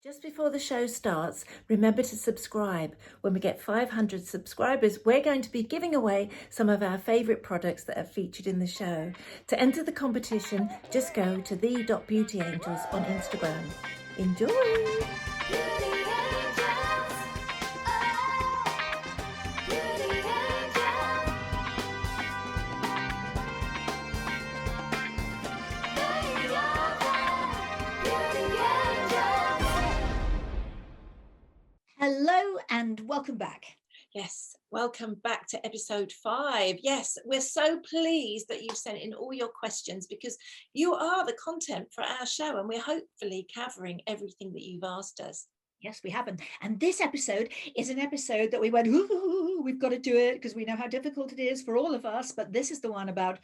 Just before the show starts, remember to subscribe. When we get 500 subscribers, we're going to be giving away some of our favourite products that are featured in the show. To enter the competition, just go to the.beautyangels on Instagram. Enjoy! Hello and welcome back. Yes, welcome back to episode 5. Yes, we're so pleased that you've sent in all your questions because you are the content for our show and we're hopefully covering everything that you've asked us. Yes, we haven't. And this episode is an episode that we went, ooh, we've got to do it because we know how difficult it is for all of us. But this is the one about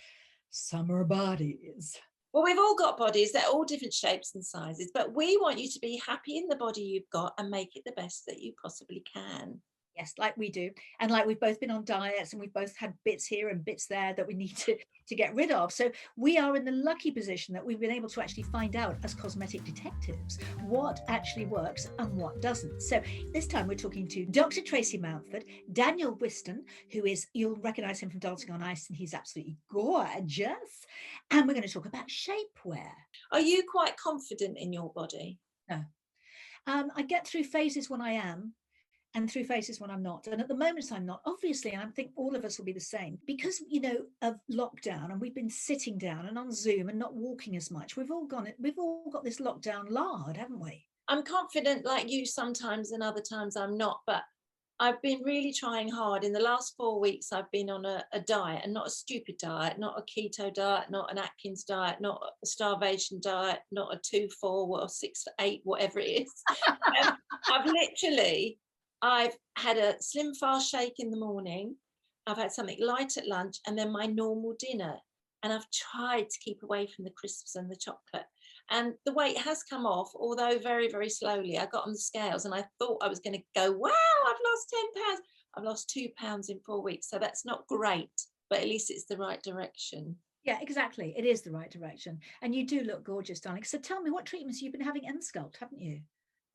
summer bodies. Well, we've all got bodies. They're all different shapes and sizes, but we want you to be happy in the body you've got and make it the best that you possibly can. Yes, like we do. And like we've both been on diets and we've both had bits here and bits there that we need to get rid of. So we are in the lucky position that we've been able to actually find out as cosmetic detectives what actually works and what doesn't. So this time we're talking to Dr. Tracy Mountford, Daniel Weston, who is, you'll recognize him from Dancing on Ice, and he's absolutely gorgeous. And we're going to talk about shapewear. Are you quite confident in your body? No. I get through phases when I am, and through phases when I'm not. And at the moment I'm not, obviously, and I think all of us will be the same because, you know, of lockdown, and we've been sitting down and on Zoom and not walking as much. We've all got this lockdown lard, haven't we? I'm confident like you sometimes, and other times I'm not, but I've been really trying hard. In the last 4 weeks, I've been on a diet, and not a stupid diet, not a keto diet, not an Atkins diet, not a starvation diet, not a 2-4 or 6-8, whatever it is. I've had a slim fast shake in the morning. I've had something light at lunch and then my normal dinner. And I've tried to keep away from the crisps and the chocolate. And the weight has come off, although very, very slowly. I got on the scales and I thought I was going to go, wow, I've lost 10 pounds. I've lost 2 pounds in 4 weeks. So that's not great, but at least it's the right direction. Yeah, exactly. It is the right direction. And you do look gorgeous, darling. So tell me, what treatments you've been having Sculpt, haven't you?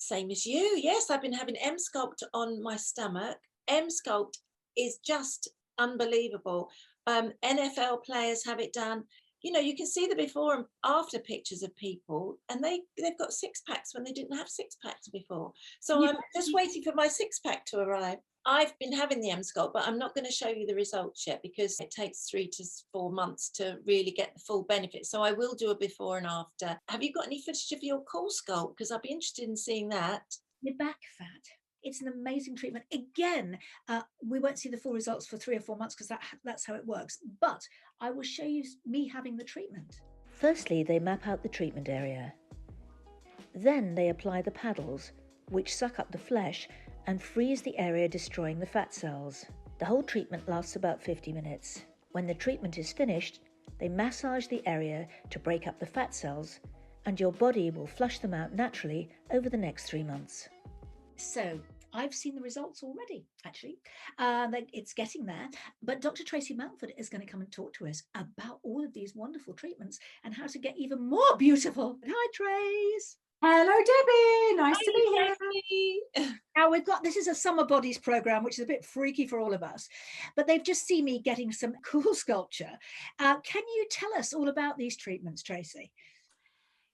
Same as you. Yes, I've been having Sculpt on my stomach. Sculpt is just unbelievable. NFL players have it done. You know, you can see the before and after pictures of people, and they've got 6-packs when they didn't have 6-packs before. So I'm just waiting for my 6-pack to arrive. I've been having the Sculpt, but I'm not going to show you the results yet because it takes 3 to 4 months to really get the full benefit. So I will do a before and after. Have you got any footage of your core Sculpt? Because I'd be interested in seeing that. Your back fat. It's an amazing treatment. Again, we won't see the full results for 3 or 4 months because that's how it works. But I will show you me having the treatment. Firstly, they map out the treatment area. Then they apply the paddles, which suck up the flesh and freeze the area, destroying the fat cells. The whole treatment lasts about 50 minutes. When the treatment is finished, they massage the area to break up the fat cells, and your body will flush them out naturally over the next 3 months. So I've seen the results already, actually. It's getting there. But Dr. Tracy Mountford is going to come and talk to us about all of these wonderful treatments and how to get even more beautiful. Hi, Trace. Hello, Debbie. Nice to be here. Now this is a summer bodies program, which is a bit freaky for all of us, but they've just seen me getting some cool sculpture. Can you tell us all about these treatments, Tracy?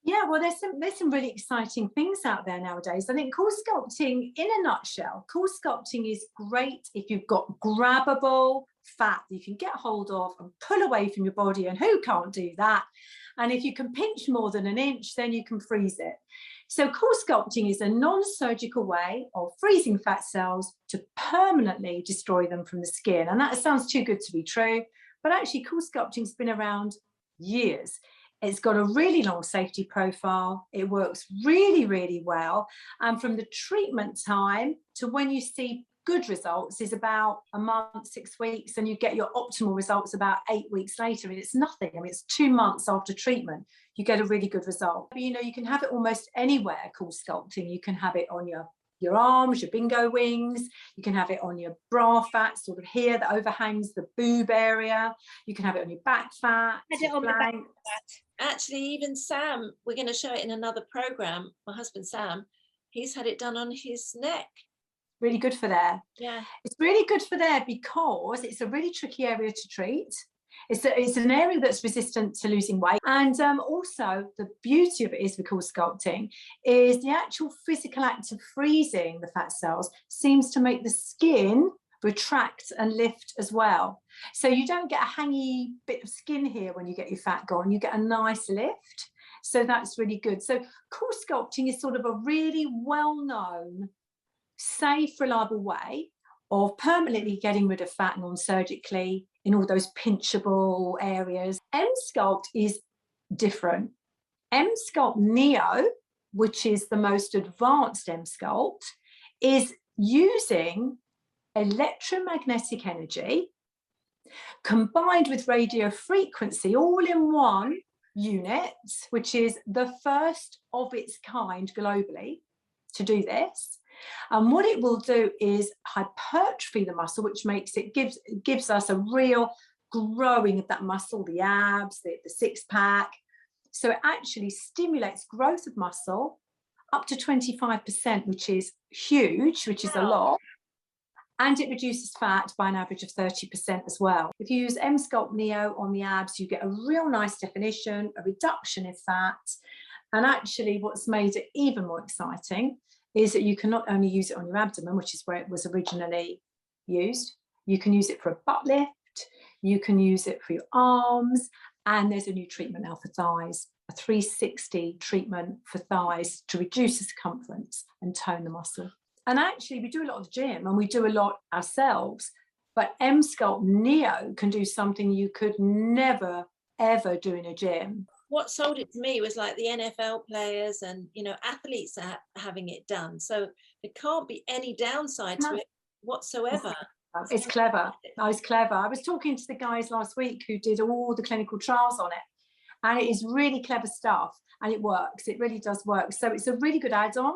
Yeah, well, there's some really exciting things out there nowadays. I think cool sculpting, in a nutshell, cool sculpting is great if you've got grabbable fat that you can get hold of and pull away from your body, and who can't do that? And if you can pinch more than an inch, then you can freeze it. So cool sculpting is a non-surgical way of freezing fat cells to permanently destroy them from the skin. And that sounds too good to be true, but actually cool sculpting's been around years. It's got a really long safety profile. It works really, really well. And from the treatment time to when you see good results is about a month, 6 weeks, and you get your optimal results about 8 weeks later. And it's nothing. I mean, it's 2 months after treatment, you get a really good result. But, you know, you can have it almost anywhere, cool sculpting. You can have it on your arms, your bingo wings. You can have it on your bra fat, sort of here, that overhangs the boob area. You can have it on your back fat. Actually, even Sam, we're going to show it in another program. My husband, Sam, He's had it done on his neck. Really good for there. Yeah. It's really good for there because it's a really tricky area to treat. It's an area that's resistant to losing weight. And also the beauty of it is with Sculpting is the actual physical act of freezing the fat cells seems to make the skin retract and lift as well. So you don't get a hangy bit of skin here when you get your fat gone, you get a nice lift. So that's really good. So Sculpting is sort of a really well-known, safe, reliable way of permanently getting rid of fat non-surgically in all those pinchable areas. M-Sculpt is different. M-Sculpt Neo, which is the most advanced M-Sculpt, is using electromagnetic energy combined with radio frequency all in one unit, which is the first of its kind globally to do this. And what it will do is hypertrophy the muscle, which makes it gives us a real growing of that muscle, the abs, the six-pack. So it actually stimulates growth of muscle up to 25%, which is huge, which is a lot. And it reduces fat by an average of 30% as well. If you use M-Sculpt Neo on the abs, you get a real nice definition, a reduction in fat. And actually what's made it even more exciting is that you can not only use it on your abdomen, which is where it was originally used, you can use it for a butt lift, you can use it for your arms, and there's a new treatment now for thighs, a 360 treatment for thighs to reduce the circumference and tone the muscle. And actually we do a lot of the gym and we do a lot ourselves, but M-Sculpt Neo can do something you could never, ever do in a gym. What sold it to me was like the NFL players and, you know, athletes are having it done. So there can't be any downside to it whatsoever. It's clever. It's clever. I was talking to the guys last week who did all the clinical trials on it, and it is really clever stuff and it works. It really does work. So it's a really good add-on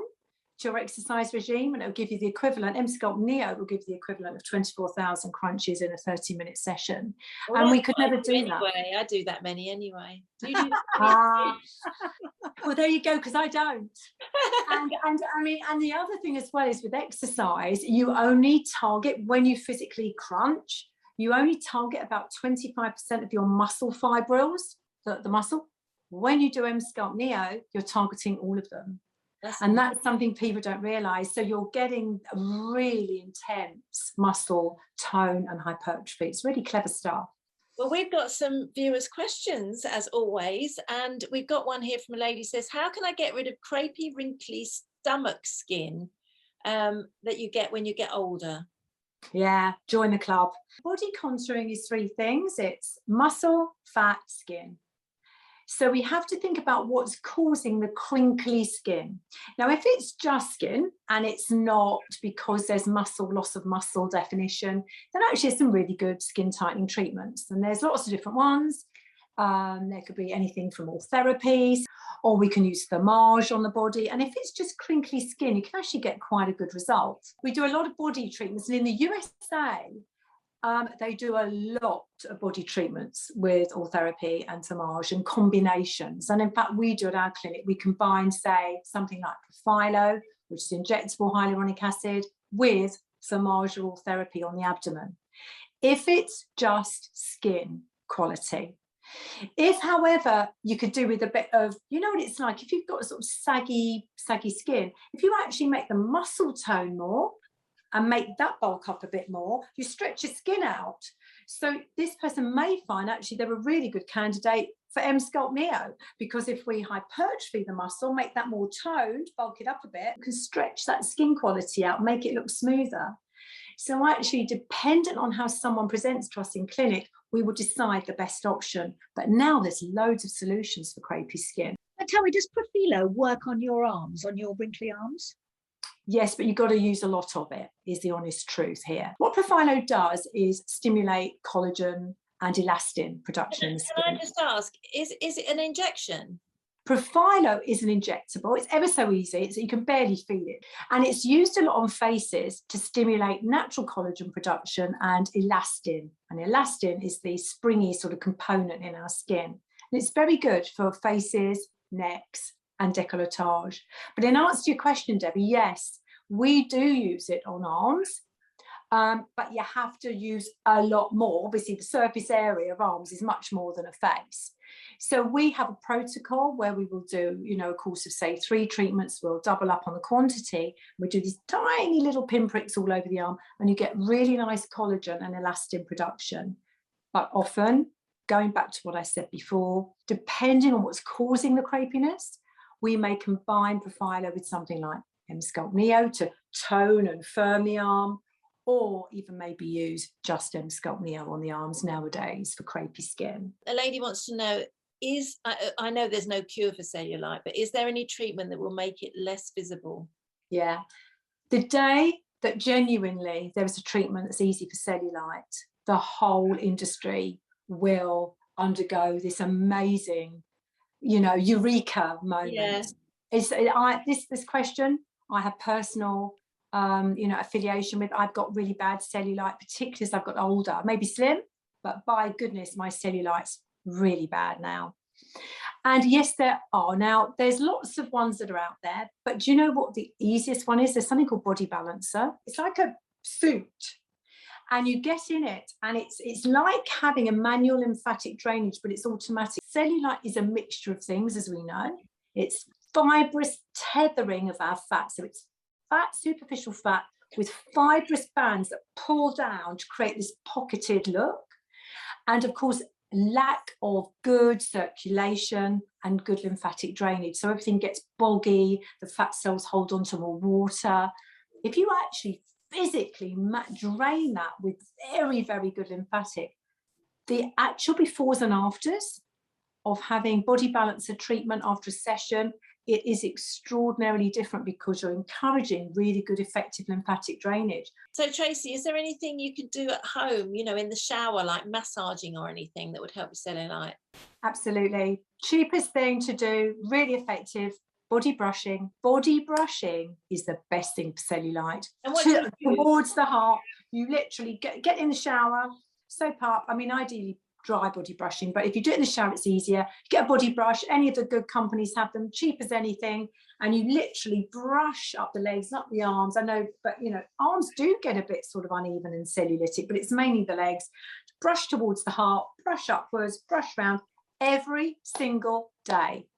to your exercise regime, and it'll give you the equivalent. M-Sculpt Neo will give the equivalent of 24,000 crunches in a 30-minute session. Well, and we could never do anyway. that. I do that many anyway. Do you do that? Well, there you go, because I don't. and I mean, and the other thing as well is with exercise, you only target when you physically crunch, you only target about 25% of your muscle fibrils, the muscle. When you do M-Sculpt Neo, you're targeting all of them. That's something people don't realize. So you're getting a really intense muscle tone and hypertrophy. It's really clever stuff. Well, we've got some viewers' questions as always, and we've got one here from a lady who says, how can I get rid of crepey, wrinkly stomach skin that you get when you get older? Yeah, join the club. Body contouring is three things. It's muscle, fat, skin. So we have to think about what's causing the crinkly skin. Now, if it's just skin and it's not because there's loss of muscle definition, then actually there's some really good skin tightening treatments. And there's lots of different ones. There could be anything from all therapies, or we can use thermage on the body. And if it's just crinkly skin, you can actually get quite a good result. We do a lot of body treatments, and in the USA, they do a lot of body treatments with oil therapy and thermage and combinations. And in fact, we do at our clinic, we combine, say, something like Profilo, which is injectable hyaluronic acid, with thermage or oil therapy on the abdomen. If it's just skin quality. If, however, you could do with a bit of, you know what it's like, if you've got a sort of saggy skin, if you actually make the muscle tone more, and make that bulk up a bit more, you stretch your skin out. So this person may find actually they're a really good candidate for M-Sculpt Neo, because if we hypertrophy the muscle, make that more toned, bulk it up a bit, you can stretch that skin quality out, make it look smoother. So actually, dependent on how someone presents to us in clinic, we will decide the best option. But now there's loads of solutions for crepey skin. And tell me, does Profilo work on your arms, on your wrinkly arms? Yes, but you've got to use a lot of it, is the honest truth here. What Profilo does is stimulate collagen and elastin production in the skin. Can I just ask, is it an injection? Profilo is an injectable. It's ever so easy, so you can barely feel it. And it's used a lot on faces to stimulate natural collagen production and elastin. And elastin is the springy sort of component in our skin. And it's very good for faces, necks, and décolletage. But in answer to your question, Debbie, yes, we do use it on arms. But you have to use a lot more. Obviously, the surface area of arms is much more than a face. So we have a protocol where we will do, you know, a course of, say, 3 treatments. We'll double up on the quantity. We do these tiny little pinpricks all over the arm, and you get really nice collagen and elastin production. But often, going back to what I said before, depending on what's causing the crepiness, we may combine Profiler with something like Sculpt Neo to tone and firm the arm, or even maybe use just Sculpt Neo on the arms nowadays for crepey skin. A lady wants to know, I know there's no cure for cellulite, but is there any treatment that will make it less visible? Yeah. The day that genuinely there is a treatment that's easy for cellulite, the whole industry will undergo this amazing, you know, eureka moment. Yeah. This question, I have personal you know, affiliation with. I've got really bad cellulite, particularly as I've got older. Maybe slim, but by goodness, my cellulite's really bad now. And yes, there are. Now, there's lots of ones that are out there, but do you know what the easiest one is? There's something called Body Balancer. It's like a suit, and you get in it, and it's like having a manual lymphatic drainage, but it's automatic. Cellulite is a mixture of things, as we know. It's fibrous tethering of our fat. So it's fat, superficial fat, with fibrous bands that pull down to create this pocketed look. And of course, lack of good circulation and good lymphatic drainage. So everything gets boggy, the fat cells hold on to more water. If you actually physically drain that with very, very good lymphatic, the actual befores and afters of having Body Balancer treatment after a session, it is extraordinarily different because you're encouraging really good effective lymphatic drainage. So Tracy, is there anything you could do at home, you know, in the shower, like massaging or anything that would help with cellulite? Absolutely. Cheapest thing to do, really effective, body brushing. Body brushing is the best thing for cellulite. And what do you do? Towards the heart, you literally get in the shower, soap up. I mean, ideally dry body brushing, but if you do it in the shower, it's easier. Get a body brush. Any of the good companies have them, cheap as anything, and you literally brush up the legs, not the arms. I know, but you know, arms do get a bit sort of uneven and cellulitic, but it's mainly the legs. Brush towards the heart, brush upwards, brush round every single day,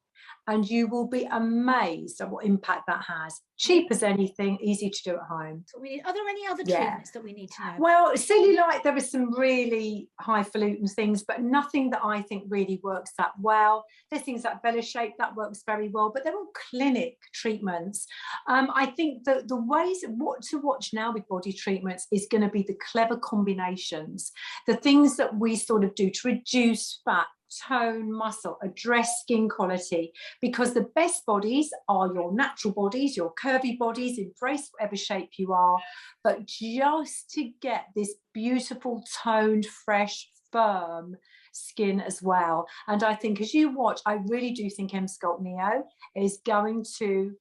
and you will be amazed at what impact that has. Cheap as anything, easy to do at home. So are there any other treatments that we need to know? Well, cellulite, there are some really highfalutin things, but nothing that I think really works that well. There's things like Bella Shape that works very well, but they're all clinic treatments. I think that the ways, what to watch now with body treatments is going to be the clever combinations, the things that we sort of do to reduce fat, tone, muscle, address skin quality, because the best bodies are your natural bodies, your curvy bodies, embrace whatever shape you are, but just to get this beautiful toned, fresh, firm skin as well. And I think as you watch, I really do think Sculpt Neo is going to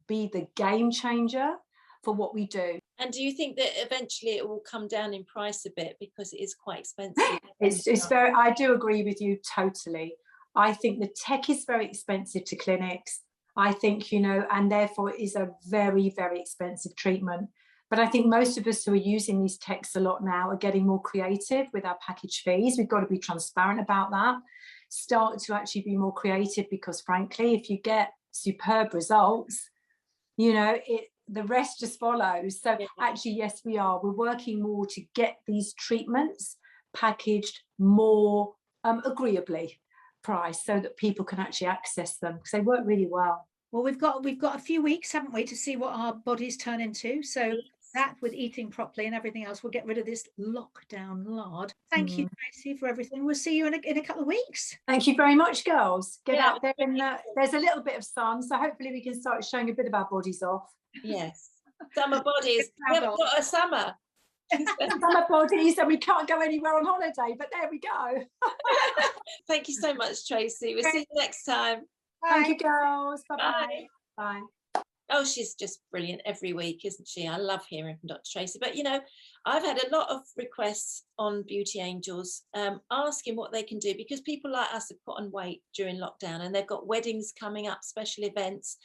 be the game changer for what we do. And do you think that eventually it will come down in price a bit because it is quite expensive? It's very, I do agree with you totally. I think the tech is very expensive to clinics. I think, you know, and therefore it is a very, very expensive treatment. But I think most of us who are using these techs a lot now are getting more creative with our package fees. We've got to be transparent about that. Start to actually be more creative, because frankly, if you get superb results, you know, the rest just follows. So actually, yes, we're working more to get these treatments packaged more agreeably priced so that people can actually access them, because they work really well. Well, we've got a few weeks, haven't we, to see what our bodies turn into. So that, with eating properly and everything else, we'll get rid of this lockdown lard. Thank you, Tracy, for everything. We'll see you in a couple of weeks. Thank you very much, girls. Get out there, and there's a little bit of sun, so hopefully we can start showing a bit of our bodies off. Yes, summer bodies. We haven't got a summer. Summer bodies, and we can't go anywhere on holiday, but there we go. Thank you so much, Tracy. We'll see you next time. Thank you, girls. Bye-bye. Bye. Oh, she's just brilliant every week, isn't she? I love hearing from Dr. Tracy. But, you know, I've had a lot of requests on Beauty Angels asking what they can do, because people like us have put on weight during lockdown and they've got weddings coming up, special events,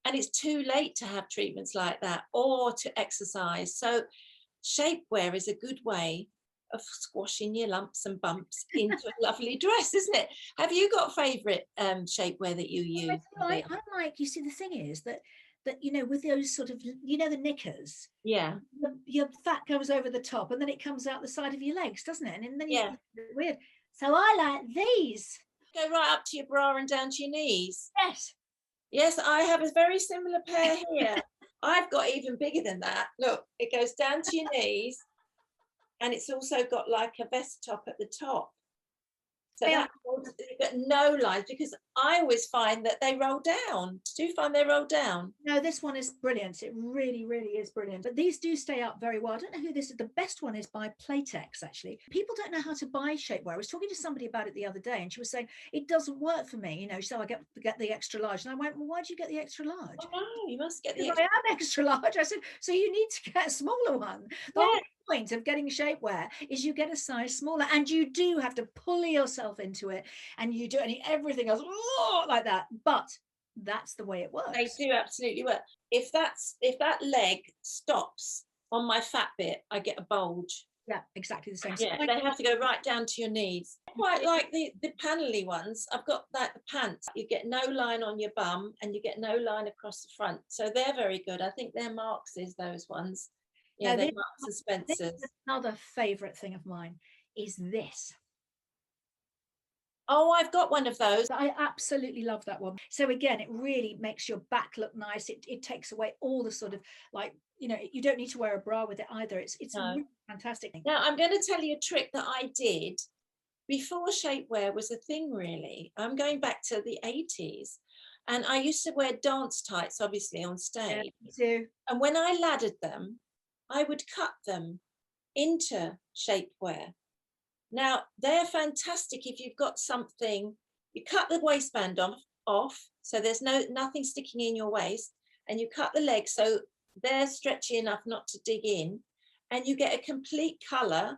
and it's too late to have treatments like that or to exercise. So shapewear is a good way of squashing your lumps and bumps into a lovely dress, isn't it? Have you got favourite shapewear that you use? I like, you see, the thing is that you know, with those sort of, you know, the knickers, Yeah, your fat goes over the top and then it comes out the side of your legs, doesn't it? And then you yeah. feel a bit weird. So I like these. Go right up to your bra and down to your knees. Yes. Yes, I have a very similar pair here. I've got even bigger than that. Look, it goes down to your knees, and it's also got like a vest top at the top. So Yeah. you've got no lines, because I always find that they roll down. Do you find they roll down? No, this one is brilliant. It really, really is brilliant. But these do stay up very well. I don't know who this is. The best one is by Playtex, actually. People don't know how to buy shapewear. I was talking to somebody about it the other day, and she was saying, it doesn't work for me. You know, so I get the extra large. And I went, well, why do you get the extra large? Oh, no, you must get the Because extra. I am extra large. I said, so you need to get a smaller one. The Yeah. whole point of getting shapewear is you get a size smaller, and you do have to pull yourself into it, and you do, and everything goes like that. But that's the way it works. They do absolutely work. If that leg stops on my fat bit, I get a bulge. Yeah, exactly the same. Yeah, they have to go right down to your knees. Quite like the panelly ones. I've got like the pants. You get no line on your bum and you get no line across the front. So they're very good. I think they're Marx's, those ones. Yeah, Now, they're this- Marks and This Spencer's. is another favourite thing of mine is this. Oh, I've got one of those. I absolutely love that one. So again, it really makes your back look nice. It takes away all the sort of, like, you know, you don't need to wear a bra with it either. It's No. really fantastic. Now, I'm going to tell you a trick that I did before shapewear was a thing, really. I'm going back to the 80s. And I used to wear dance tights, obviously, on stage. Me too. And when I laddered them, I would cut them into shapewear. Now, they're fantastic if you've got something, you cut the waistband off so there's nothing sticking in your waist, and you cut the legs so they're stretchy enough not to dig in, and you get a complete colour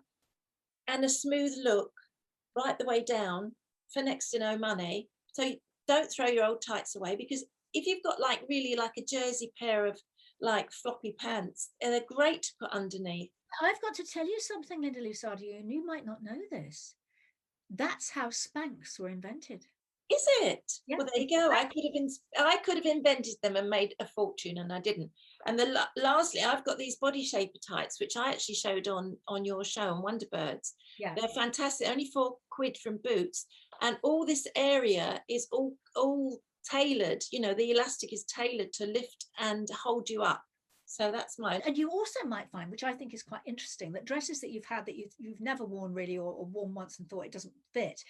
and a smooth look right the way down for next to no money. So don't throw your old tights away, because if you've got like really like a jersey pair of like floppy pants, they're great to put underneath. I've got to tell you something, Linda Lusardi, and you might not know this. That's how Spanx were invented. Is it? Yeah, Well, there you go. I could have invented them and made a fortune, and I didn't. And lastly, I've got these body shaper tights, which I actually showed on your show on Wonderbirds. Yeah, They're fantastic. Only £4 from Boots, and all this area is all tailored. You know, the elastic is tailored to lift and hold you up. So that's mine. and you also might find, which I think is quite interesting, that dresses that you've had that you've never worn really, or worn once and thought it doesn't fit,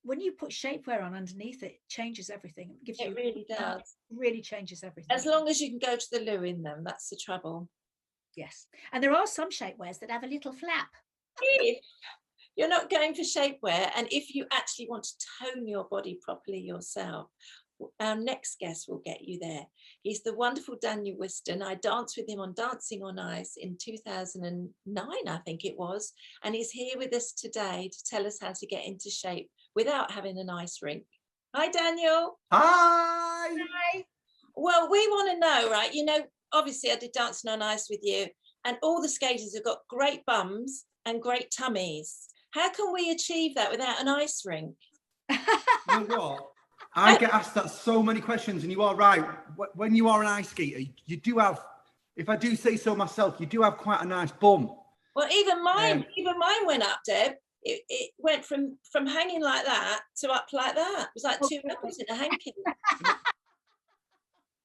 when you put shapewear on underneath, it changes everything. It gives you, really does. Really changes everything. As long as you can go to the loo in them, that's the trouble. Yes, and there are some shapewears that have a little flap. If you're not going for shapewear, and if you actually want to tone your body properly yourself, our next guest will get you there. He's the wonderful Daniel Weston. I danced with him on Dancing on Ice in 2009, I think it was, and he's here with us today to tell us how to get into shape without having an ice rink. Hi, Daniel. Hi. Hi. Well, we want to know, right? You know, obviously I did Dancing on Ice with you, and all the skaters have got great bums and great tummies. How can we achieve that without an ice rink? You know what? I get asked that so many questions, and you are right. When you are an ice skater, you do have, if I do say so myself, you do have quite a nice bum. Well, even mine went up, Deb. It went from hanging like that to up like that. It was like two apples in a hanky.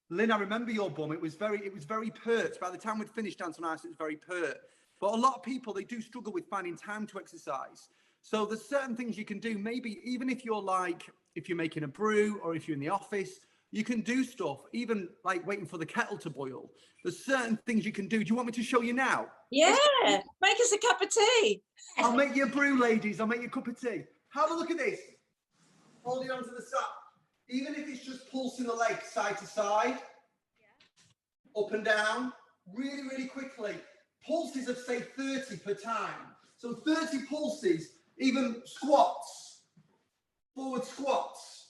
Lynn, I remember your bum. It was very pert. By the time we'd finished Dancing on Ice, it was very pert. But a lot of people, they do struggle with finding time to exercise. So there's certain things you can do. Maybe even if you're making a brew, or if you're in the office, you can do stuff, even like waiting for the kettle to boil. There's certain things you can do. Do you want me to show you now? Yeah, make us a cup of tea. I'll make you a brew, ladies. I'll make you a cup of tea. Have a look at this. Hold it onto the side. Even if it's just pulsing the legs side to side. up and down, really, really quickly. Pulses of say 30 per time. So 30 pulses, even squats, forward squats.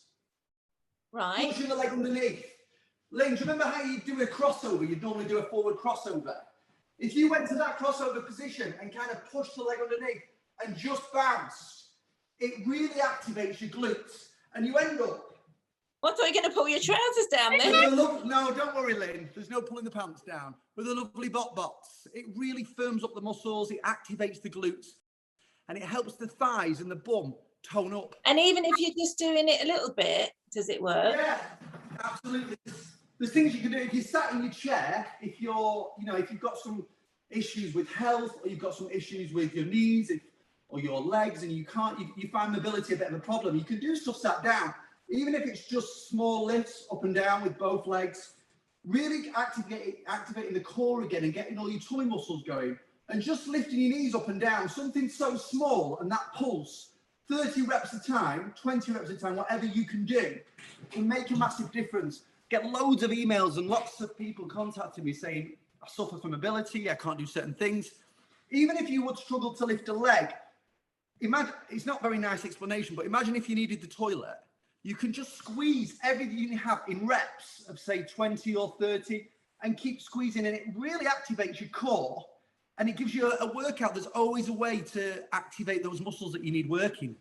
Right. Pushing the leg underneath. Lynn, do you remember how you do a crossover? You'd normally do a forward crossover. If you went to that crossover position and kind of pushed the leg underneath and just bounced, it really activates your glutes and you end up. I thought you were going to pull your trousers down then. No, don't worry, Lynn. There's no pulling the pants down. With a lovely bots. It really firms up the muscles, it activates the glutes, and it helps the thighs and the bum tone up. And even if you're just doing it a little bit, does it work? Yeah, absolutely. There's things you can do if you sat in your chair, if you've got some issues with health, or you've got some issues with your knees or your legs, and you find mobility a bit of a problem, you can do stuff sat down. Even if it's just small lifts up and down with both legs, really activating the core again and getting all your tummy muscles going, and just lifting your knees up and down, something so small, and that pulse, 30 reps a time, 20 reps a time, whatever you can do, can make a massive difference. Get loads of emails and lots of people contacting me saying, I suffer from mobility, I can't do certain things. Even if you would struggle to lift a leg, imagine, it's not a very nice explanation, but imagine if you needed the toilet. You can just squeeze everything you have in reps of say 20 or 30 and keep squeezing, and it really activates your core, and it gives you a workout. There's always a way to activate those muscles that you need working.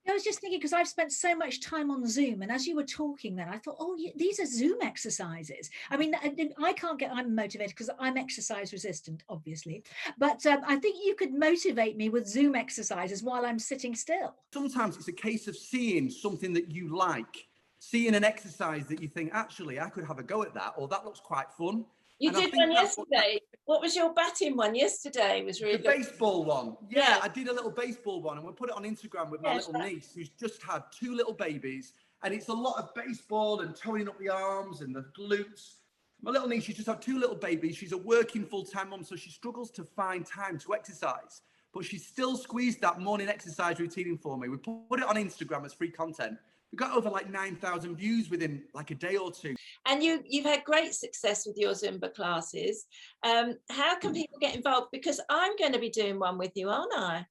I was just thinking, because I've spent so much time on Zoom, and as you were talking then, I thought, oh, these are Zoom exercises. I mean, I'm motivated because I'm exercise resistant, obviously. But I think you could motivate me with Zoom exercises while I'm sitting still. Sometimes it's a case of seeing something that you like, seeing an exercise that you think, actually, I could have a go at that, or that looks quite fun. You did one yesterday. What was your batting one yesterday? Was really the baseball one. Yeah, I did a little baseball one, and we'll put it on Instagram with my little niece, who's just had 2 little babies, and it's a lot of baseball and toning up the arms and the glutes. My little niece, she's just had 2 little babies. She's a working full-time mum, so she struggles to find time to exercise, but she's still squeezed that morning exercise routine in for me. We put it on Instagram as free content. We got over like 9,000 views within like a day or 2. And you've had great success with your Zumba classes. How can people get involved? Because I'm going to be doing one with you, aren't I?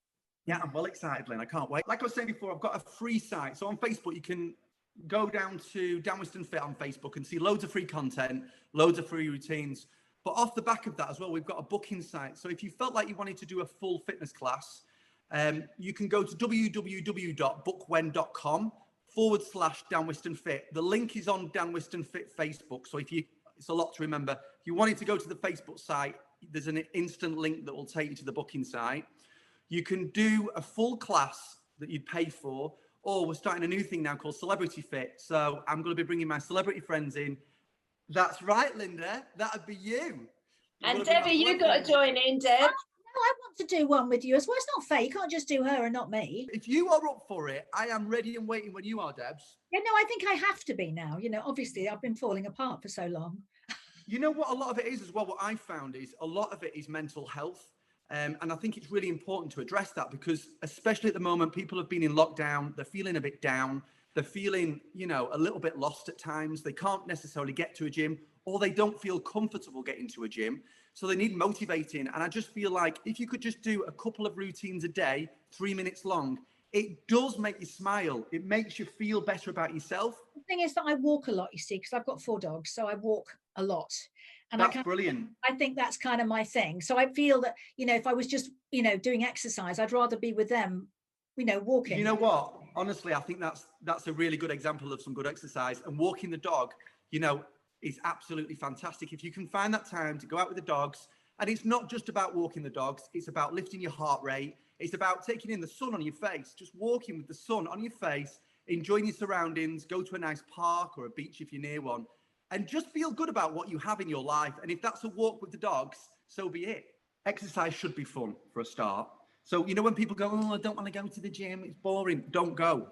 Yeah, I'm well excited, Lynn. I can't wait. Like I was saying before, I've got a free site. So on Facebook, you can go down to Dan Weston Fit on Facebook and see loads of free content, loads of free routines. But off the back of that as well, we've got a booking site. So if you felt like you wanted to do a full fitness class, you can go to www.bookwhen.com/Dan Weston Fit. The link is on Dan Weston Fit Facebook. So it's a lot to remember. If you wanted to go to the Facebook site, there's an instant link that will take you to the booking site. You can do a full class that you'd pay for, or we're starting a new thing now called Celebrity Fit. So I'm going to be bringing my celebrity friends in. That's right, Linda. That'd be you. And Debbie, you got to join in, Deb. I want to do one with you as well. It's not fair. You can't just do her and not me. If you are up for it, I am ready and waiting when you are, Debs. Yeah, no, I think I have to be now. You know, obviously I've been falling apart for so long. You know what a lot of it is as well? What I found is a lot of it is mental health. And I think it's really important to address that, because especially at the moment, people have been in lockdown. They're feeling a bit down. They're feeling, a little bit lost at times. They can't necessarily get to a gym, or they don't feel comfortable getting to a gym. So they need motivating. And I just feel like if you could just do a couple of routines a day, 3 minutes long, it does make you smile. It makes you feel better about yourself. The thing is that I walk a lot, you see, because I've got 4 dogs. So I walk a lot. And that's brilliant. I think that's kind of my thing. So I feel that, if I was just, doing exercise, I'd rather be with them, walking. You know what? Honestly, I think that's a really good example of some good exercise. And walking the dog, is absolutely fantastic. If you can find that time to go out with the dogs, and it's not just about walking the dogs, it's about lifting your heart rate. It's about taking in the sun on your face, just walking with the sun on your face, enjoying your surroundings, go to a nice park or a beach if you're near one, and just feel good about what you have in your life. And if that's a walk with the dogs, so be it. Exercise should be fun for a start. So, when people go, oh, I don't want to go to the gym, it's boring, don't go.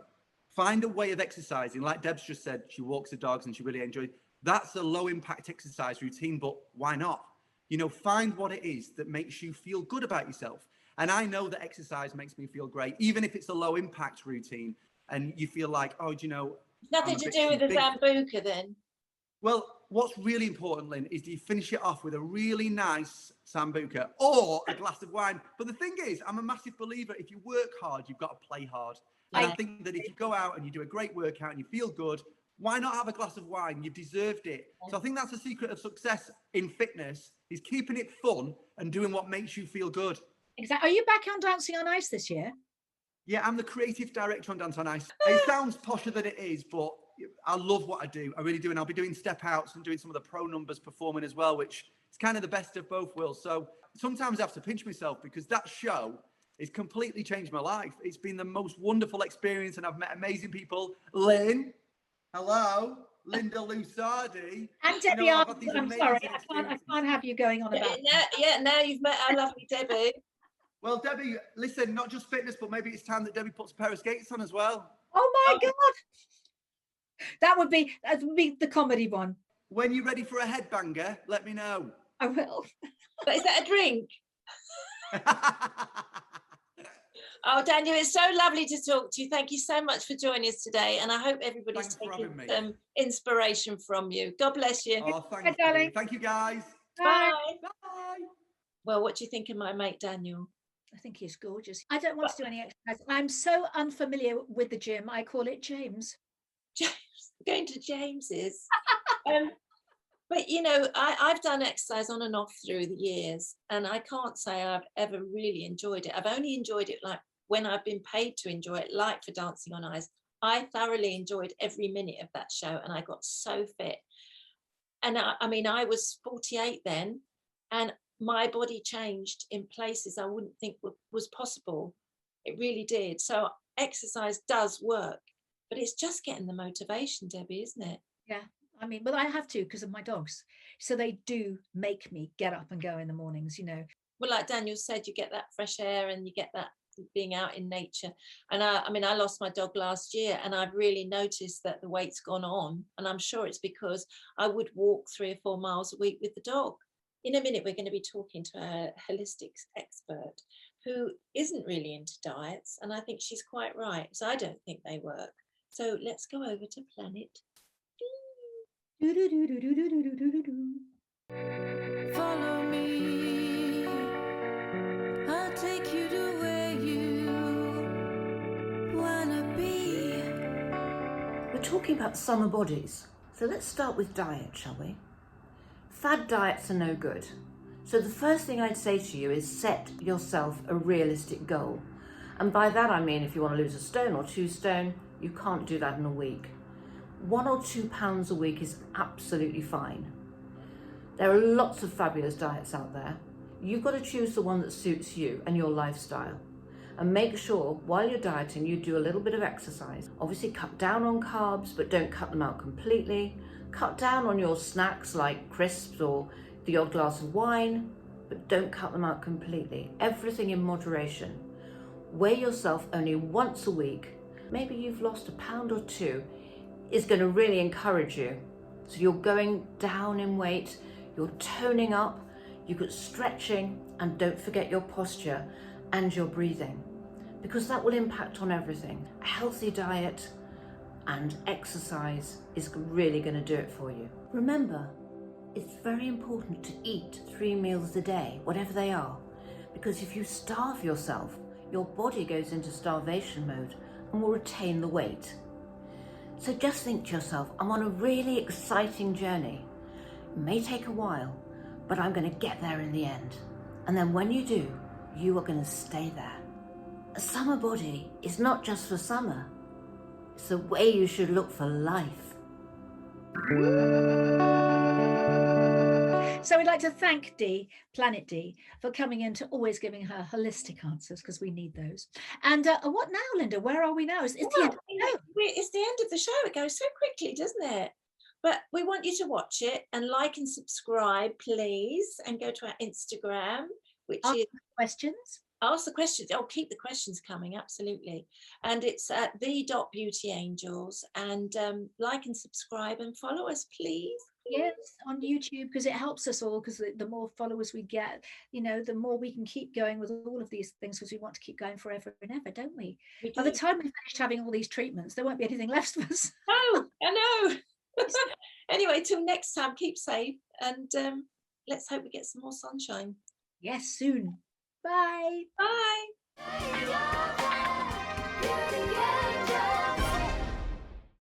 Find a way of exercising. Like Deb's just said, she walks the dogs and she really enjoys it. That's a low impact exercise routine, but why not? Find what it is that makes you feel good about yourself. And I know that exercise makes me feel great, even if it's a low impact routine and you feel like, oh, Nothing to do with the Zambuca then. Well, what's really important, Lynn, is do you finish it off with a really nice sambuca or a glass of wine? But the thing is, I'm a massive believer, if you work hard, you've got to play hard. And I think that if you go out and you do a great workout and you feel good, why not have a glass of wine? You've deserved it. So I think that's the secret of success in fitness, is keeping it fun and doing what makes you feel good. Exactly. Are you back on Dancing on Ice this year? Yeah, I'm the creative director on Dance on Ice. It sounds posher than it is, but I love what I do. I really do. And I'll be doing step outs and doing some of the pro numbers performing as well, which is kind of the best of both worlds. So sometimes I have to pinch myself because that show has completely changed my life. It's been the most wonderful experience and I've met amazing people. Lynn, hello. Linda Lusardi. And Debbie, I'm sorry, I can't have you going on about now you've met our lovely Debbie. Well, Debbie, listen, not just fitness, but maybe it's time that Debbie puts a pair of skates on as well. Oh my God. That would be the comedy one. When you're ready for a headbanger, let me know. I will. But is that a drink? Oh, Daniel, it's so lovely to talk to you. Thank you so much for joining us today. And I hope everybody's taking some inspiration from you. God bless you. Oh, thank you, darling. Thank you, guys. Bye. Bye. Well, what do you think of my mate, Daniel? I think he's gorgeous. I don't want to do any exercise. I'm so unfamiliar with the gym. I call it James. Going to James's. But, you know, I've done exercise on and off through the years, and I can't say I've ever really enjoyed it. I've only enjoyed it like when I've been paid to enjoy it, like for Dancing on Ice. I thoroughly enjoyed every minute of that show, and I got so fit. And I mean, I was 48 then, and my body changed in places I wouldn't think was possible. It really did. So exercise does work, but it's just getting the motivation, Debbie, isn't it? Yeah. I mean, well, I have to because of my dogs. So they do make me get up and go in the mornings, you know. Well, like Daniel said, you get that fresh air and you get that being out in nature. And I mean, I lost my dog last year and I've really noticed that the weight's gone on. And I'm sure it's because I would walk 3 or 4 miles a week with the dog. In a minute, we're going to be talking to a holistics expert who isn't really into diets. And I think she's quite right. So I don't think they work. So let's go over to Planet. Follow me, I'll take you to where you wanna be. We're talking about summer bodies, so let's start with diet, shall we? Fad diets are no good. So the first thing I'd say to you is set yourself a realistic goal. And by that I mean if you want to lose a stone or 2 stone, you can't do that in a week. 1 or 2 pounds a week is absolutely fine. There are lots of fabulous diets out there. You've got to choose the one that suits you and your lifestyle. And make sure while you're dieting, you do a little bit of exercise. Obviously cut down on carbs, but don't cut them out completely. Cut down on your snacks like crisps or the odd glass of wine, but don't cut them out completely. Everything in moderation. Weigh yourself only once a week. Maybe you've lost 1 pound or 2. Is going to really encourage you. So you're going down in weight, you're toning up, you've got stretching, and don't forget your posture and your breathing, because that will impact on everything. A healthy diet and exercise is really going to do it for you. Remember, it's very important to eat 3 meals a day, whatever they are, because if you starve yourself, your body goes into starvation mode and will retain the weight. So just think to yourself, I'm on a really exciting journey. It may take a while, but I'm going to get there in the end. And then when you do, you are going to stay there. A summer body is not just for summer. It's the way you should look for life. So we'd like to thank Planet D, for coming in to always giving her holistic answers, because we need those. And what now, Linda? Where are we now? It's the end of the show. It's the end of the show. It goes so quickly, doesn't it? But we want you to watch it and like and subscribe, please. And go to our Instagram, which is questions. Ask the questions. Oh, keep the questions coming, absolutely. And it's at the.beautyangels. And like and subscribe and follow us, please. Yes, on YouTube, because it helps us all, because the more followers we get, you know, the more we can keep going with all of these things, because we want to keep going forever and ever, don't we? By the time we finished having all these treatments, there won't be anything left of us. Oh, I know. Anyway, till next time, keep safe, and let's hope we get some more sunshine. Yes, soon. Bye. Bye. Beauty,